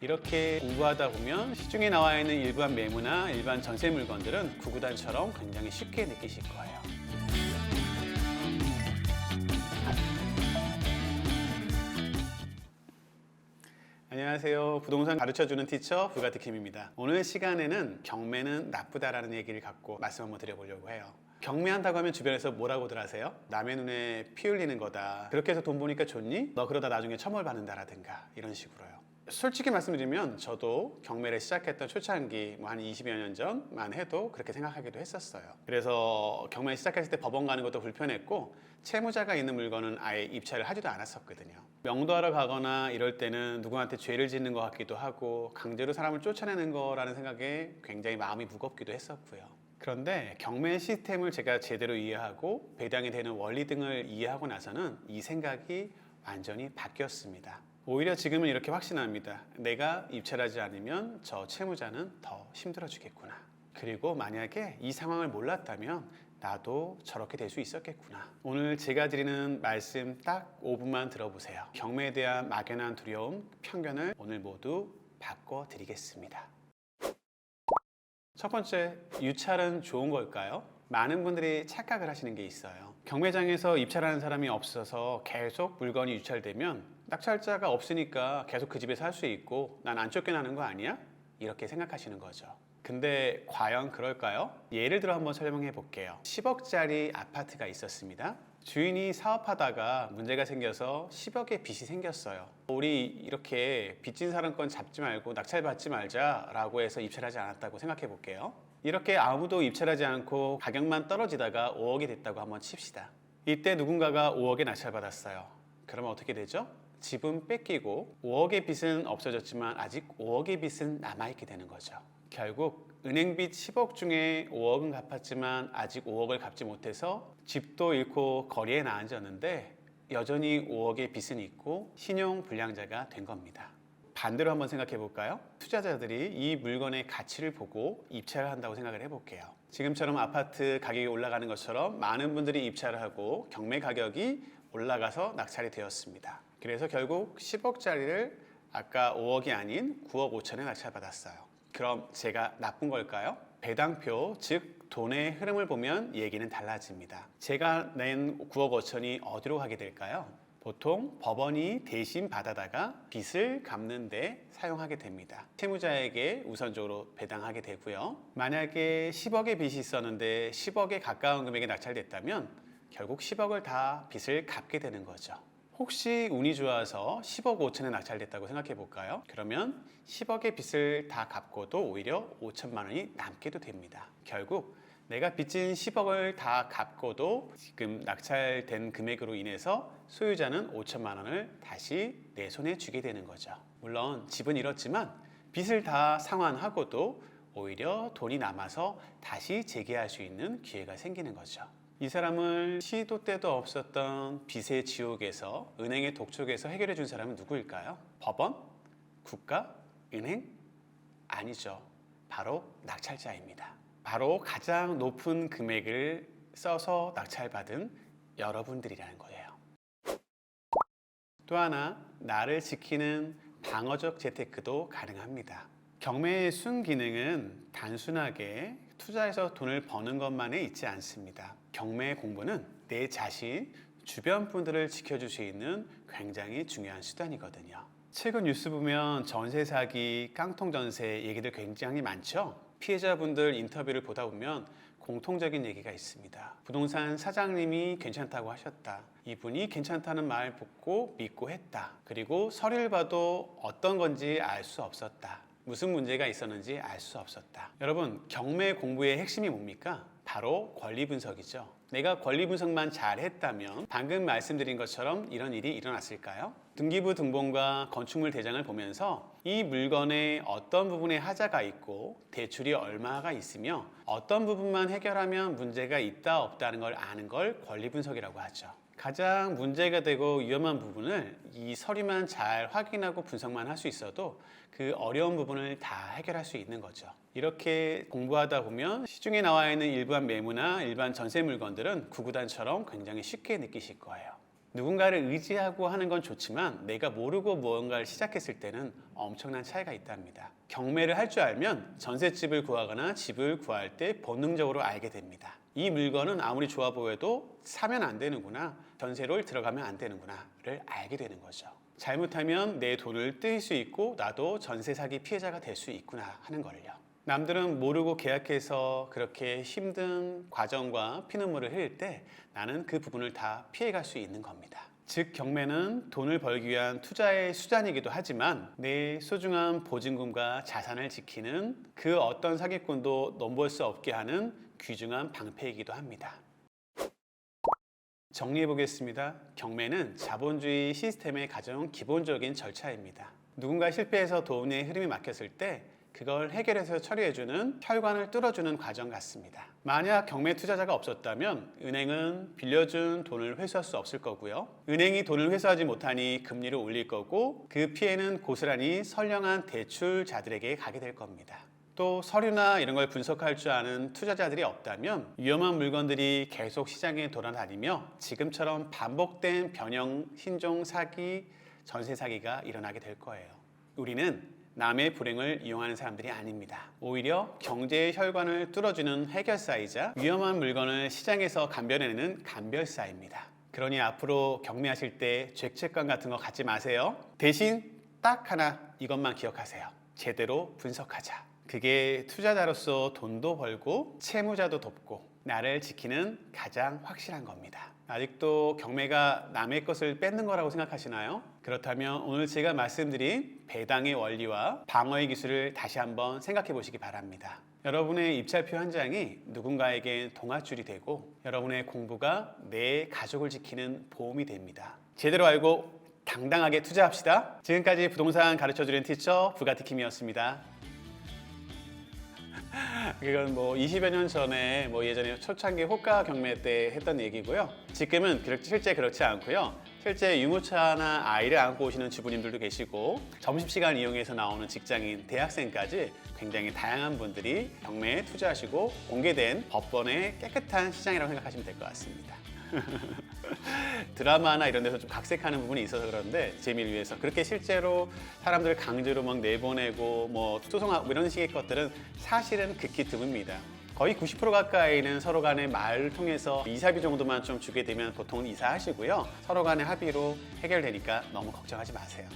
이렇게 공부하다 보면 시중에 나와 있는 일반 매물이나 일반 전세 물건들은 구구단처럼 굉장히 쉽게 느끼실 거예요. 안녕하세요. 부동산 가르쳐주는 티처 부가티킴입니다. 오늘 시간에는 경매는 나쁘다라는 얘기를 갖고 말씀 한번 드려보려고 해요. 경매한다고 하면 주변에서 뭐라고들 하세요? 남의 눈에 피 흘리는 거다. 그렇게 해서 돈 버니까 좋니? 너 그러다 나중에 처벌받는다라든가 이런 식으로요. 솔직히 말씀드리면 저도 경매를 시작했던 초창기 한 20여 년 전만 해도 그렇게 생각하기도 했었어요. 그래서 경매 시작했을 때 법원 가는 것도 불편했고 채무자가 있는 물건은 아예 입찰을 하지도 않았었거든요. 명도하러 가거나 이럴 때는 누구한테 죄를 짓는 것 같기도 하고 강제로 사람을 쫓아내는 거라는 생각에 굉장히 마음이 무겁기도 했었고요. 그런데 경매 시스템을 제가 제대로 이해하고 배당이 되는 원리 등을 이해하고 나서는 이 생각이 완전히 바뀌었습니다. 오히려 지금은 이렇게 확신합니다. 내가 입찰하지 않으면 저 채무자는 더 힘들어지겠구나. 그리고 만약에 이 상황을 몰랐다면 나도 저렇게 될 수 있었겠구나. 오늘 제가 드리는 말씀 딱 5분만 들어보세요. 경매에 대한 막연한 두려움, 편견을 오늘 모두 바꿔드리겠습니다. 첫 번째, 유찰은 좋은 걸까요? 많은 분들이 착각을 하시는 게 있어요. 경매장에서 입찰하는 사람이 없어서 계속 물건이 유찰되면 낙찰자가 없으니까 계속 그 집에 살 수 있고 난 안 쫓겨나는 거 아니야? 이렇게 생각하시는 거죠. 근데 과연 그럴까요? 예를 들어 한번 설명해 볼게요. 10억짜리 아파트가 있었습니다. 주인이 사업하다가 문제가 생겨서 10억의 빚이 생겼어요. 우리 이렇게 빚진 사람 건 잡지 말고 낙찰 받지 말자라고 해서 입찰하지 않았다고 생각해 볼게요. 이렇게 아무도 입찰하지 않고 가격만 떨어지다가 5억이 됐다고 한번 칩시다. 이때 누군가가 5억에 낙찰받았어요. 그러면 어떻게 되죠? 집은 뺏기고 5억의 빚은 없어졌지만 아직 5억의 빚은 남아있게 되는 거죠. 결국 은행빚 10억 중에 5억은 갚았지만 아직 5억을 갚지 못해서 집도 잃고 거리에 나앉았는데 여전히 5억의 빚은 있고 신용불량자가 된 겁니다. 반대로 한번 생각해 볼까요? 투자자들이 이 물건의 가치를 보고 입찰을 한다고 생각을 해볼게요. 지금처럼 아파트 가격이 올라가는 것처럼 많은 분들이 입찰을 하고 경매 가격이 올라가서 낙찰이 되었습니다. 그래서 결국 10억짜리를 아까 5억이 아닌 9억 5천에 낙찰받았어요. 그럼 제가 나쁜 걸까요? 배당표, 즉 돈의 흐름을 보면 얘기는 달라집니다. 제가 낸 9억 5천이 어디로 가게 될까요? 보통 법원이 대신 받아다가 빚을 갚는 데 사용하게 됩니다. 채무자에게 우선적으로 배당하게 되고요. 만약에 10억의 빚이 있었는데 10억에 가까운 금액이 낙찰됐다면 결국 10억을 다 빚을 갚게 되는 거죠. 혹시 운이 좋아서 10억 5천에 낙찰됐다고 생각해 볼까요? 그러면 10억의 빚을 다 갚고도 오히려 5천만 원이 남게도 됩니다. 결국 내가 빚진 10억을 다 갚고도 지금 낙찰된 금액으로 인해서 소유자는 5천만 원을 다시 내 손에 주게 되는 거죠. 물론 집은 잃었지만 빚을 다 상환하고도 오히려 돈이 남아서 다시 재개할 수 있는 기회가 생기는 거죠. 이 사람을 시도 때도 없었던 빚의 지옥에서 은행의 독촉에서 해결해 준 사람은 누구일까요? 법원? 국가? 은행? 아니죠. 바로 낙찰자입니다. 바로 가장 높은 금액을 써서 낙찰받은 여러분들이라는 거예요. 또 하나, 나를 지키는 방어적 재테크도 가능합니다. 경매의 순기능은 단순하게 투자해서 돈을 버는 것만에 있지 않습니다. 경매 공부는 내 자신, 주변 분들을 지켜줄 수 있는 굉장히 중요한 수단이거든요. 최근 뉴스 보면 전세 사기, 깡통 전세 얘기들 굉장히 많죠? 피해자분들 인터뷰를 보다 보면 공통적인 얘기가 있습니다. 부동산 사장님이 괜찮다고 하셨다. 이분이 괜찮다는 말 듣고 믿고 했다. 그리고 서류를 봐도 어떤 건지 알 수 없었다. 무슨 문제가 있었는지 알 수 없었다. 여러분, 경매 공부의 핵심이 뭡니까? 바로 권리 분석이죠. 내가 권리 분석만 잘 했다면 방금 말씀드린 것처럼 이런 일이 일어났을까요? 등기부 등본과 건축물 대장을 보면서 이 물건의 어떤 부분에 하자가 있고 대출이 얼마가 있으며 어떤 부분만 해결하면 문제가 있다 없다는 걸 아는 걸 권리 분석이라고 하죠. 가장 문제가 되고 위험한 부분을 이 서류만 잘 확인하고 분석만 할 수 있어도 그 어려운 부분을 다 해결할 수 있는 거죠. 이렇게 공부하다 보면 시중에 나와 있는 일반 매물이나 일반 전세 물건들은 구구단처럼 굉장히 쉽게 느끼실 거예요. 누군가를 의지하고 하는 건 좋지만 내가 모르고 무언가를 시작했을 때는 엄청난 차이가 있답니다. 경매를 할 줄 알면 전셋집을 구하거나 집을 구할 때 본능적으로 알게 됩니다. 이 물건은 아무리 좋아 보여도 사면 안 되는구나, 전세로 들어가면 안 되는구나를 알게 되는 거죠. 잘못하면 내 돈을 뜰 수 있고 나도 전세 사기 피해자가 될 수 있구나 하는 걸요. 남들은 모르고 계약해서 그렇게 힘든 과정과 피눈물을 흘릴 때 나는 그 부분을 다 피해갈 수 있는 겁니다. 즉 경매는 돈을 벌기 위한 투자의 수단이기도 하지만 내 소중한 보증금과 자산을 지키는 그 어떤 사기꾼도 넘볼 수 없게 하는 귀중한 방패이기도 합니다. 정리해 보겠습니다. 경매는 자본주의 시스템의 가장 기본적인 절차입니다. 누군가 실패해서 돈의 흐름이 막혔을 때 그걸 해결해서 처리해주는 혈관을 뚫어주는 과정 같습니다. 만약 경매 투자자가 없었다면 은행은 빌려준 돈을 회수할 수 없을 거고요. 은행이 돈을 회수하지 못하니 금리를 올릴 거고 그 피해는 고스란히 선량한 대출자들에게 가게 될 겁니다. 또 서류나 이런 걸 분석할 줄 아는 투자자들이 없다면 위험한 물건들이 계속 시장에 돌아다니며 지금처럼 반복된 변형, 신종 사기, 전세 사기가 일어나게 될 거예요. 우리는 남의 불행을 이용하는 사람들이 아닙니다. 오히려 경제의 혈관을 뚫어주는 해결사이자 위험한 물건을 시장에서 감별해내는 감별사입니다. 그러니 앞으로 경매하실 때 죄책감 같은 거 갖지 마세요. 대신 딱 하나 이것만 기억하세요. 제대로 분석하자. 그게 투자자로서 돈도 벌고 채무자도 돕고 나를 지키는 가장 확실한 겁니다. 아직도 경매가 남의 것을 뺏는 거라고 생각하시나요? 그렇다면 오늘 제가 말씀드린 배당의 원리와 방어의 기술을 다시 한번 생각해 보시기 바랍니다. 여러분의 입찰표 한 장이 누군가에게 동아줄이 되고 여러분의 공부가 내 가족을 지키는 보험이 됩니다. 제대로 알고 당당하게 투자합시다. 지금까지 부동산 가르쳐주는 티처 부가티킴이었습니다. 그건 뭐 20여 년 전에 예전에 초창기 호가 경매 때 했던 얘기고요. 지금은 실제 그렇지 않고요. 실제 유모차나 아이를 안고 오시는 주부님들도 계시고 점심시간 이용해서 나오는 직장인, 대학생까지 굉장히 다양한 분들이 경매에 투자하시고 공개된 법원의 깨끗한 시장이라고 생각하시면 될 것 같습니다. 드라마나 이런 데서 좀 각색하는 부분이 있어서 그런데 재미를 위해서 그렇게 실제로 사람들을 강제로 막 내보내고 소송하고 이런 식의 것들은 사실은 극히 드뭅니다. 거의 90% 가까이는 서로 간의 말을 통해서 이사비 정도만 좀 주게 되면 보통은 이사하시고요. 서로 간의 합의로 해결되니까 너무 걱정하지 마세요.